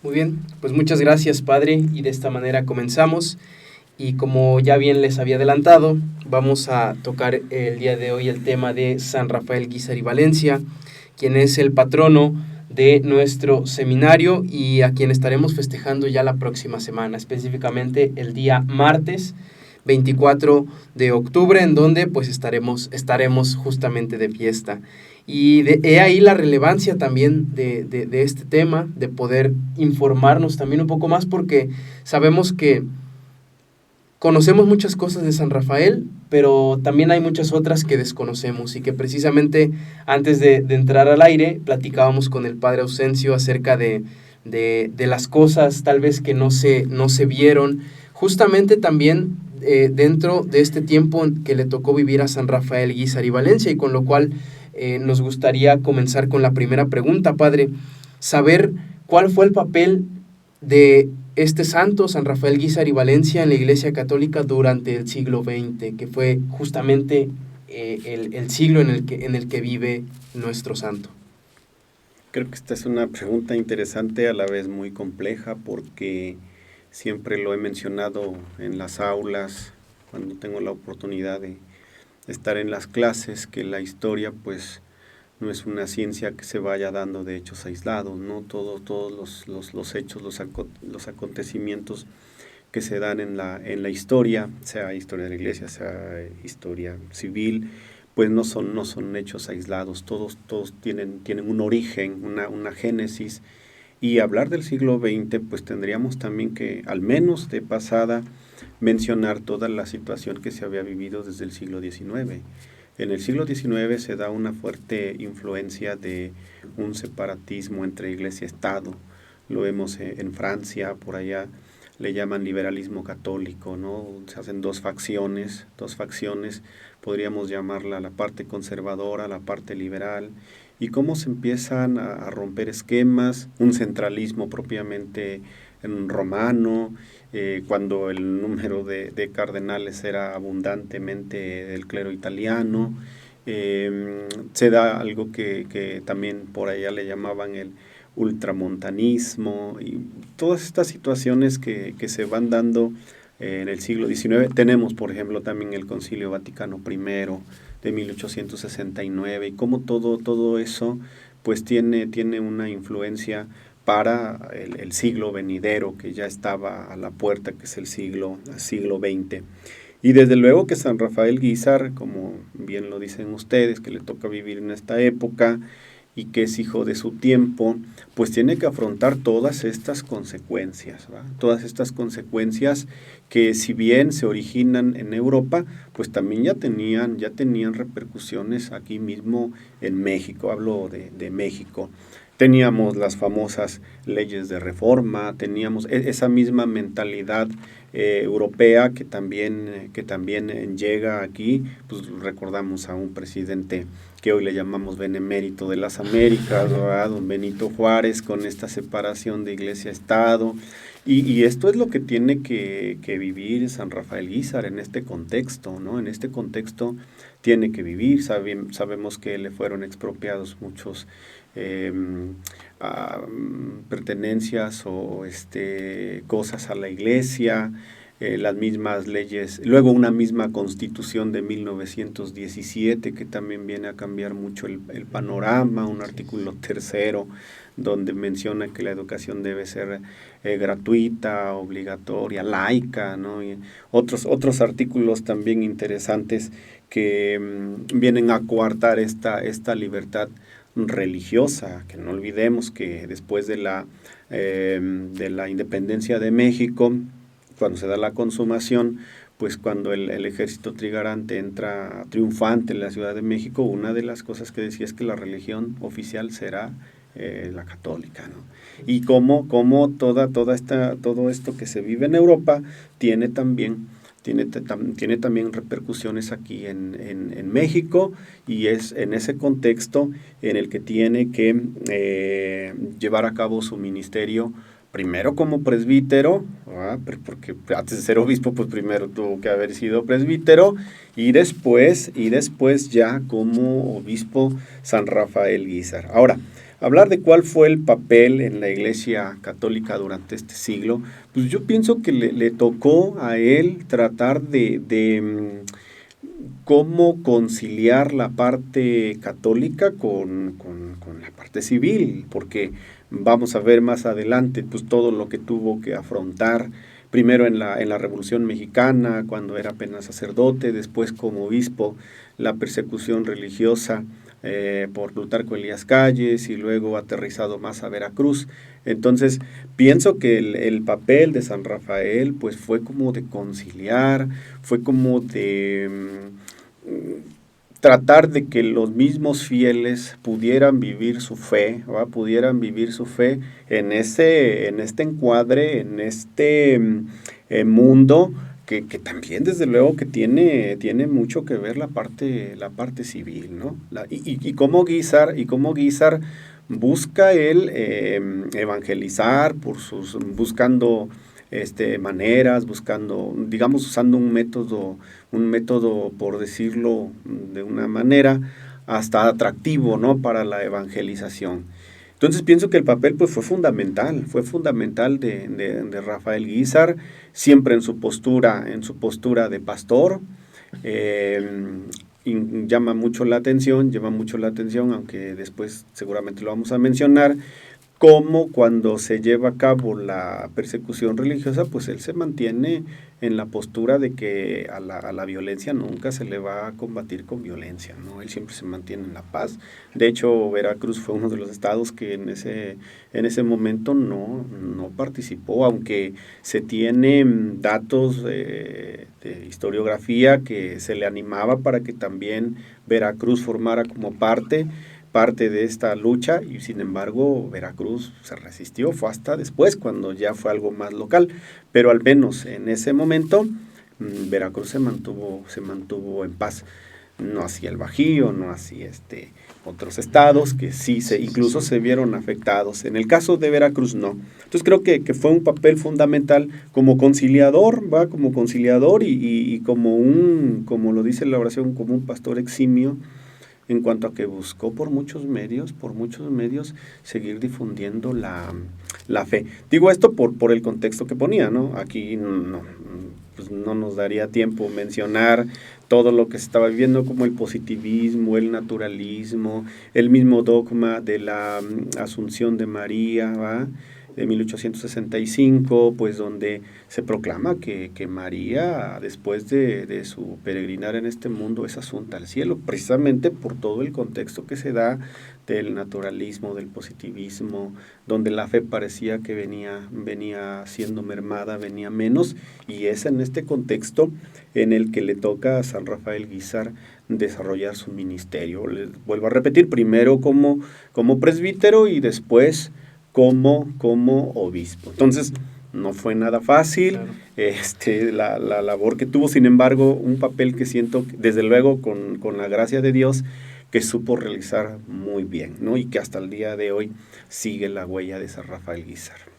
Muy bien, pues muchas gracias, Padre, y de esta manera comenzamos. Y como ya bien les había adelantado, vamos a tocar el día de hoy el tema de San Rafael Guízar y Valencia, quien es el patrono de nuestro seminario y a quien estaremos festejando ya la próxima semana, específicamente el día martes 24 de octubre, en donde pues estaremos justamente de fiesta. Y he ahí la relevancia también de este tema, de poder informarnos también un poco más, porque sabemos que conocemos muchas cosas de San Rafael, pero también hay muchas otras que desconocemos y que precisamente antes de entrar al aire platicábamos con el padre Ausencio acerca de las cosas tal vez que no se vieron, justamente también dentro de este tiempo que le tocó vivir a San Rafael Guízar y Valencia, y con lo cual nos gustaría comenzar con la primera pregunta, padre, saber cuál fue el papel de este santo, San Rafael Guízar y Valencia, en la Iglesia Católica durante el siglo XX, que fue justamente el siglo en el que vive nuestro santo. Creo que esta es una pregunta interesante, a la vez muy compleja, porque siempre lo he mencionado en las aulas, cuando tengo la oportunidad de estar en las clases, que la historia pues no es una ciencia que se vaya dando de hechos aislados, ¿no? Todos los hechos, los acontecimientos que se dan en la historia, sea historia de la iglesia, sea historia civil, pues no son hechos aislados, todos tienen un origen, una génesis. Y hablar del siglo XX, pues tendríamos también que, al menos de pasada, mencionar toda la situación que se había vivido desde el siglo XIX. En el siglo XIX se da una fuerte influencia de un separatismo entre iglesia y Estado. Lo vemos en Francia, por allá le llaman liberalismo católico, ¿no? Se hacen dos facciones, podríamos llamarla la parte conservadora, la parte liberal, y cómo se empiezan a romper esquemas, un centralismo propiamente en romano, cuando el número de cardenales era abundantemente del clero italiano. Se da algo que también por allá le llamaban el ultramontanismo, y todas estas situaciones que se van dando en el siglo XIX. Tenemos, por ejemplo, también el Concilio Vaticano I de 1869, y cómo todo eso pues tiene una influencia para el siglo venidero, que ya estaba a la puerta, que es el siglo XX. Y desde luego que San Rafael Guízar, como bien lo dicen ustedes, que le toca vivir en esta época y que es hijo de su tiempo, pues tiene que afrontar todas estas consecuencias, ¿va? Todas estas consecuencias que, si bien se originan en Europa, pues también ya tenían repercusiones aquí mismo en México. Hablo de México. Teníamos las famosas leyes de reforma, teníamos esa misma mentalidad europea que también llega aquí. Pues recordamos a un presidente que hoy le llamamos benemérito de las Américas, ¿verdad? Don Benito Juárez, con esta separación de iglesia-estado. Y esto es lo que tiene que vivir San Rafael Guízar en este contexto, ¿no? En este contexto tiene que vivir. Sabemos que le fueron expropiados muchos eh, pertenencias o cosas a la iglesia, las mismas leyes, luego una misma constitución de 1917 que también viene a cambiar mucho el panorama, un artículo tercero donde menciona que la educación debe ser gratuita, obligatoria, laica, ¿no? Y otros artículos también interesantes que vienen a coartar esta libertad religiosa, que no olvidemos que después de la independencia de México, cuando se da la consumación, pues cuando el ejército trigarante entra triunfante en la Ciudad de México, una de las cosas que decía es que la religión oficial será la católica, ¿no? Y cómo todo esto que se vive en Europa tiene también repercusiones aquí en México, y es en ese contexto en el que tiene que llevar a cabo su ministerio, primero como presbítero, ¿verdad? Porque antes de ser obispo, pues primero tuvo que haber sido presbítero, y después ya como obispo San Rafael Guízar. Ahora, hablar de cuál fue el papel en la Iglesia Católica durante este siglo, pues yo pienso que le tocó a él tratar de cómo conciliar la parte católica con la parte civil, porque vamos a ver más adelante pues todo lo que tuvo que afrontar, primero en la Revolución Mexicana, cuando era apenas sacerdote, después como obispo, la persecución religiosa por Plutarco Elías Calles y luego aterrizado más a Veracruz. Entonces, pienso que el papel de San Rafael pues fue como de conciliar, fue como de tratar de que los mismos fieles pudieran vivir su fe, ¿va? Pudieran vivir su fe en este encuadre, en este mundo que también desde luego que tiene mucho que ver la parte civil, ¿no? Y cómo Guízar busca él evangelizar buscando maneras, buscando, digamos, usando un método, por decirlo de una manera, hasta atractivo, ¿no? Para la evangelización. Entonces pienso que el papel pues fue fundamental de Rafael Guízar, siempre en su postura de pastor. Y llama mucho la atención, aunque después seguramente lo vamos a mencionar, cómo cuando se lleva a cabo la persecución religiosa, pues él se mantiene en la postura de que a la violencia nunca se le va a combatir con violencia, ¿no? Él siempre se mantiene en la paz. De hecho, Veracruz fue uno de los estados que en ese momento no participó, aunque se tienen datos de historiografía que se le animaba para que también Veracruz formara como parte de esta lucha, y sin embargo Veracruz se resistió, fue hasta después cuando ya fue algo más local, pero al menos en ese momento Veracruz se mantuvo en paz, no así el Bajío, no así otros estados que sí incluso se vieron afectados. En el caso de Veracruz no. Entonces creo que fue un papel fundamental como conciliador, y como lo dice la oración, como un pastor eximio, en cuanto a que buscó por muchos medios seguir difundiendo la fe. Digo esto por el contexto que ponía, ¿no? Aquí pues no nos daría tiempo mencionar todo lo que se estaba viviendo, como el positivismo, el naturalismo, el mismo dogma de la Asunción de María, ¿va? De 1865, pues donde se proclama que María, después de su peregrinar en este mundo, es asunta al cielo, precisamente por todo el contexto que se da del naturalismo, del positivismo, donde la fe parecía que venía siendo mermada, venía menos, y es en este contexto en el que le toca a San Rafael Guízar desarrollar su ministerio. Les vuelvo a repetir, primero como presbítero y después como obispo. Entonces, no fue nada fácil, claro. La labor que tuvo, sin embargo, un papel que siento, desde luego, con la gracia de Dios, que supo realizar muy bien, ¿no? Y que hasta el día de hoy sigue la huella de San Rafael Guízar.